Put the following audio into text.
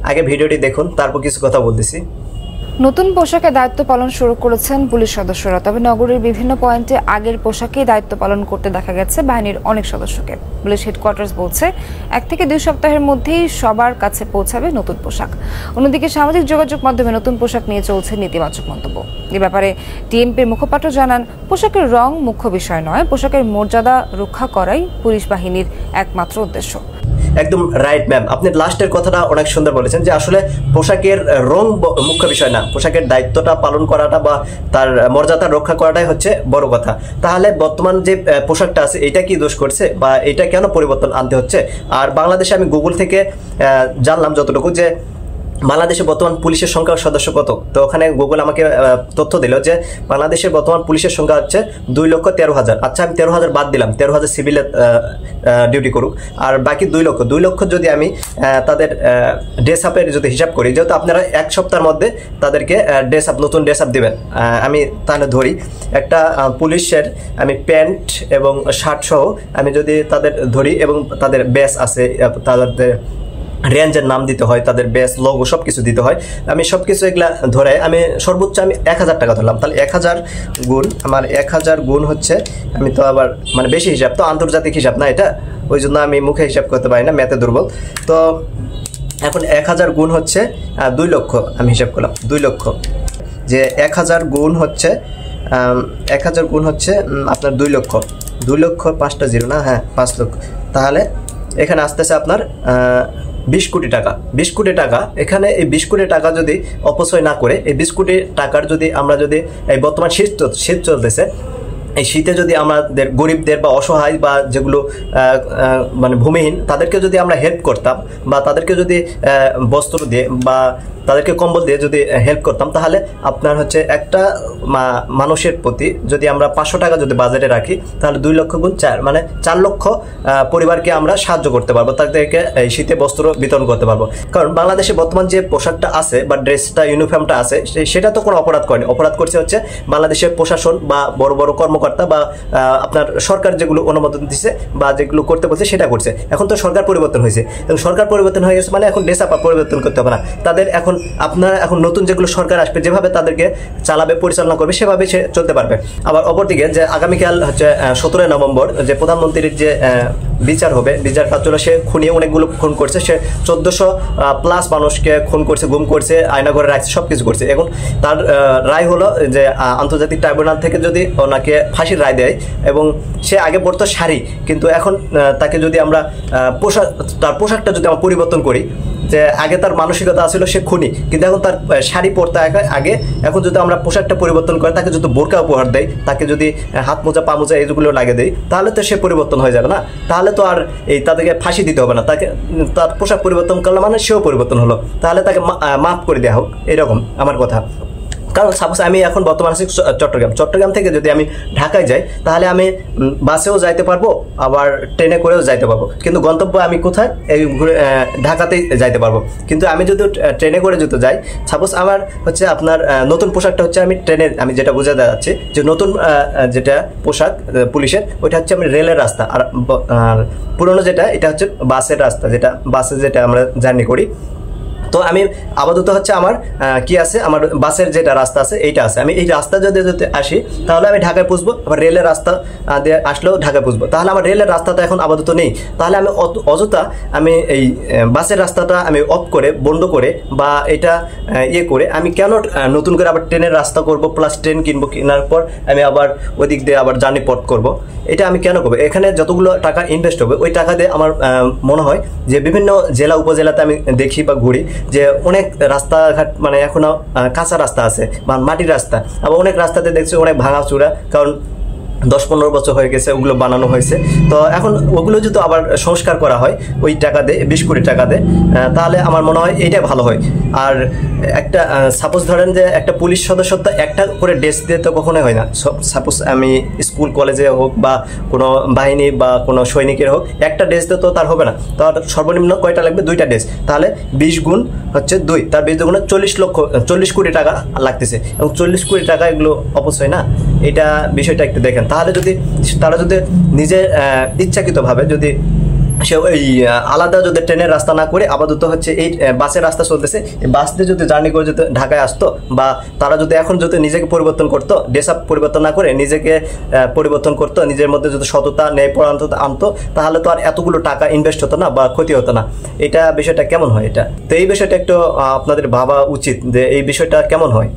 আগে ভিডিওটি দেখুন, তারপর কিছু কথা বলতেছি। নতুন পোশাকে দায়িত্ব পালন শুরু করেছেন পুলিশ সদস্যরা। তবে নগরীর বিভিন্ন পয়েন্টে আগের পোশাকেই দায়িত্ব পালন করতে দেখা গেছে বাহিনীর অনেক সদস্যকে। পুলিশ হেডকোয়ার্টার্স বলছে 1 থেকে 2 সপ্তাহের মধ্যেই সবার কাছে পৌঁছাবে নতুন পোশাক। অন্যদিকে সামাজিক যোগাযোগ মাধ্যমে নতুন পোশাক নিয়ে চলছে নেতিবাচক মন্তব্য। এ ব্যাপারে টিএমপির মুখপাত্র জানান, পোশাকের রং মুখ্য বিষয় নয়, পোশাকের মর্যাদা রক্ষা করাই পুলিশ বাহিনীর একমাত্র উদ্দেশ্য। একদম রাইট ম্যাম, আপনি লাস্টের কথাটা অনেক সুন্দর বলেছেন যে আসলে পোশাকের রং মুখ্য বিষয় না, পোশাকের দায়িত্বটা পালন করাটা বা তার মর্যাদা রক্ষা করাটাই হচ্ছে বড় কথা। তাহলে বর্তমান যে পোশাকটা আছে এটা কি দোষ করছে বা এটা কেন পরিবর্তন আনতে হচ্ছে? আর বাংলাদেশে আমি গুগল থেকে জানলাম যতটুকু যে বাংলাদেশে বর্তমান পুলিশের সংখ্যা সদস্য কত। তো ওখানে গুগল আমাকে তথ্য দিল যে বাংলাদেশের বর্তমান পুলিশের সংখ্যা হচ্ছে 2,13,000। আচ্ছা, আমি 13,000 বাদ দিলাম, 13,000 সিভিলে ডিউটি করুক, আর বাকি 2 লক্ষ যদি আমি তাদের ড্রেস আপের যদি হিসাব করি, যেহেতু আপনারা 1 সপ্তাহের মধ্যে তাদেরকে নতুন ড্রেস আপ দেবেন, আমি তাহলে ধরি একটা পুলিশের আমি প্যান্ট এবং শার্ট সহ আমি যদি তাদের ধরি এবং তাদের ব্যাচ আছে, তাদের রেঞ্জের নাম দিতে হয়, তাদের বেস লোগো সব কিছু দিতে হয়, আমি সব কিছু এগুলা ধরে আমি সর্বোচ্চ আমি 1,000 টাকা ধরলাম। তাহলে 1,000 গুণ আমার 1,000 গুণ হচ্ছে, আমি তো আবার মানে বেশি হিসাব তো আন্তর্জাতিক হিসাব না এটা, ওই জন্য আমি মুখে হিসাব করতে পারি না, ম্যাথে দুর্বল। তো এখন 1,000 গুণ হচ্ছে 2 লক্ষ, আমি হিসাব করলাম 2 লক্ষ, যে 1,000 গুণ হচ্ছে 1,000 গুণ হচ্ছে আপনার 2 লক্ষ, 2 লক্ষ 5টা জিরো না, হ্যাঁ 5 লক্ষ। তাহলে এখানে আসতেছে আপনার 20 কোটি টাকা। 20 কোটি টাকা, এখানে এই 20 কোটি টাকা যদি অপচয় না করে এই 20 কোটি টাকার যদি আমরা যদি এই বর্তমান শীত চলতেছে, এই শীতে যদি আমাদের গরিবদের বা অসহায় বা যেগুলো মানে ভূমিহীন তাদেরকে যদি আমরা হেল্প করতাম বা তাদেরকে যদি বস্ত্র দিয়ে বা তাদেরকে কম্বল দিয়ে যদি হেল্প করতাম, তাহলে আপনার হচ্ছে একটা মানুষের প্রতি যদি আমরা 500 টাকা যদি বাজেটে রাখি, তাহলে 2 লক্ষ গুণ 4 মানে 4 লক্ষ পরিবারকে আমরা সাহায্য করতে পারবো, তাদেরকে এই শীতে বস্ত্র বিতরণ করতে পারবো। কারণ বাংলাদেশে বর্তমান যে পোশাকটা আছে বা ড্রেসটা ইউনিফর্মটা আছে সেটা তো কোনো অপরাধ করেনি, অপরাধ করছে হচ্ছে বাংলাদেশের প্রশাসন বা বড় বড় কর্মকর্তা বা আপনার সরকার যেগুলো অনুমোদন দিচ্ছে বা যেগুলো করতে বলছে সেটা করছে। এখন তো সরকার পরিবর্তন হয়েছে এবং সরকার পরিবর্তন হয়ে গেছে মানে এখন ড্রেস আপ পরিবর্তন করতে হবে না তাদের। এখন আপনারা এখন নতুন যেগুলো সরকার আসবে যেভাবে তাদেরকে চালাবে পরিচালনা করবে সেভাবে সে চলতে পারবে। আবার অপরদিকে যে আগামীকাল হচ্ছে 17 নভেম্বর যে প্রধানমন্ত্রীর যে বিচার হবে, বিচার কার্য সে খুনিয়ে অনেকগুলো খুন করছে, সে 1400+ মানুষকে খুন করছে, গুম করছে, আয়নাঘরে রাখছে, সব কিছু করছে। এখন তার রায় হলো যে আন্তর্জাতিক ট্রাইব্যুনাল থেকে যদি ওনাকে ফাঁসির রায় দেয় এবং সে আগে পড়তো শাড়ি, কিন্তু এখন তাকে যদি আমরা তার পোশাকটা যদি আমরা পরিবর্তন করি, যে আগে তার মানসিকতা ছিল সে খুনি, কিন্তু এখন তার শাড়ি পরতে আগে, এখন যদি আমরা পোশাকটা পরিবর্তন করে তাকে যদি বোরকা উপহার দেয়, তাকে যদি হাত মোজা পা মোজা এইগুলো লাগিয়ে দেয়, তাহলে তো সে পরিবর্তন হয়ে যাবে না, তাহলে তো আর তাদেরকে ফাঁসি দিতে হবে না, তাকে তার পোশাক পরিবর্তন করলে মানে সেও পরিবর্তন হলো, তাহলে তাকে মাফ করে দেওয়া হোক, এরকম আমার কথা। কারণ সাপোজ আমি এখন বর্তমানে আছি চট্টগ্রাম থেকে যদি আমি ঢাকায় যাই, তাহলে আমি বাসেও যাইতে পারবো আবার ট্রেনে করেও যাইতে পারবো, কিন্তু গন্তব্য আমি কোথায়, এই ঢাকাতেই যাইতে পারবো। কিন্তু আমি যদি ট্রেনে করে যদি যাই, সাপোজ আমার হচ্ছে আপনার নতুন পোশাকটা হচ্ছে আমি ট্রেনের, আমি যেটা বোঝাতে যাচ্ছি যে নতুন যেটা পোশাক পুলিশের ওইটা হচ্ছে আমি রেলের রাস্তা, আর পুরনো যেটা এটা হচ্ছে বাসের রাস্তা, যেটা বাসে যেটা আমরা জার্নি করি। তো আমি আপাতত হচ্ছে আমার কি আছে, আমার বাসের যেটা রাস্তা আছে এইটা আছে, আমি এই রাস্তা যদি আসি তাহলে আমি ঢাকায় পৌঁছবো, আবার রেলের রাস্তা দিয়ে আসলেও ঢাকায় পৌঁছবো, তাহলে আমার রেলের রাস্তাটা এখন আপাতত নেই, তাহলে আমি অযথা আমি এই বাসের রাস্তাটা আমি অফ করে বন্ধ করে বা এটা ইয়ে করে আমি কেন নতুন করে আবার ট্রেনের রাস্তা করব, প্লাস ট্রেন কিনবো, কেনার পর আমি আবার ওই দিক দিয়ে আবার জার্নি পথ করবো, এটা আমি কেন করবো? এখানে যতগুলো টাকা ইনভেস্ট হবে ওই টাকা দিয়ে আমার মনে হয় যে বিভিন্ন জেলা উপজেলাতে আমি দেখি বা ঘুরি যে অনেক রাস্তাঘাট মানে এখনো কাঁচা রাস্তা আছে বা মাটির রাস্তা, আবার অনেক রাস্তাতে দেখছি অনেক ভাঙাচুরা, কারণ 10-15 বছর হয়ে গেছে ওগুলো বানানো হয়েছে। তো এখন ওগুলো যদি আবার সংস্কার করা হয় ওই টাকা দিয়ে 20 কোটি টাকা দিয়ে, তাহলে আমার মনে হয় এইটাই ভালো হয়। আর একটা সাপোজ ধরেন যে একটা পুলিশ সদস্য তো একটা করে ড্রেস দিয়ে তো কখনোই হয় না, সাপোজ আমি স্কুল কলেজে হোক বা কোনো বাহিনী বা কোনো সৈনিকের হোক, একটা ড্রেস দিয়ে তো তার হবে না, তার সর্বনিম্ন কয়টা লাগবে? 2টা ড্রেস, তাহলে 20 গুণ হচ্ছে 2, তার 20 গুণে 40 কোটি টাকা লাগতেছে, এবং 40 কোটি টাকা এগুলো অপচয় না? এটা বিষয়টা একটু দেখেন। তাহলে যদি তারা যদি নিজের ইচ্ছাকৃতভাবে যদি সে ওই আলাদা যদি ট্রেনের রাস্তা না করে আপাতত হচ্ছে এই বাসের রাস্তা চলতেছে, এই বাস দিয়ে যদি জার্নি করে যদি ঢাকায় আসতো, বা তারা যদি এখন যদি নিজেকে পরিবর্তন করতো, ড্রেস আপ পরিবর্তন না করে নিজেকে পরিবর্তন করতো, নিজের মধ্যে যদি সততা ন্যায়পরায়ণতা আনতো, তাহলে তো আর এতগুলো টাকা ইনভেস্ট হতো না বা ক্ষতি হতো না। এটা বিষয়টা কেমন হয়? এটা তো এই বিষয়টা একটু আপনাদের ভাবা উচিত যে এই বিষয়টা কেমন হয়।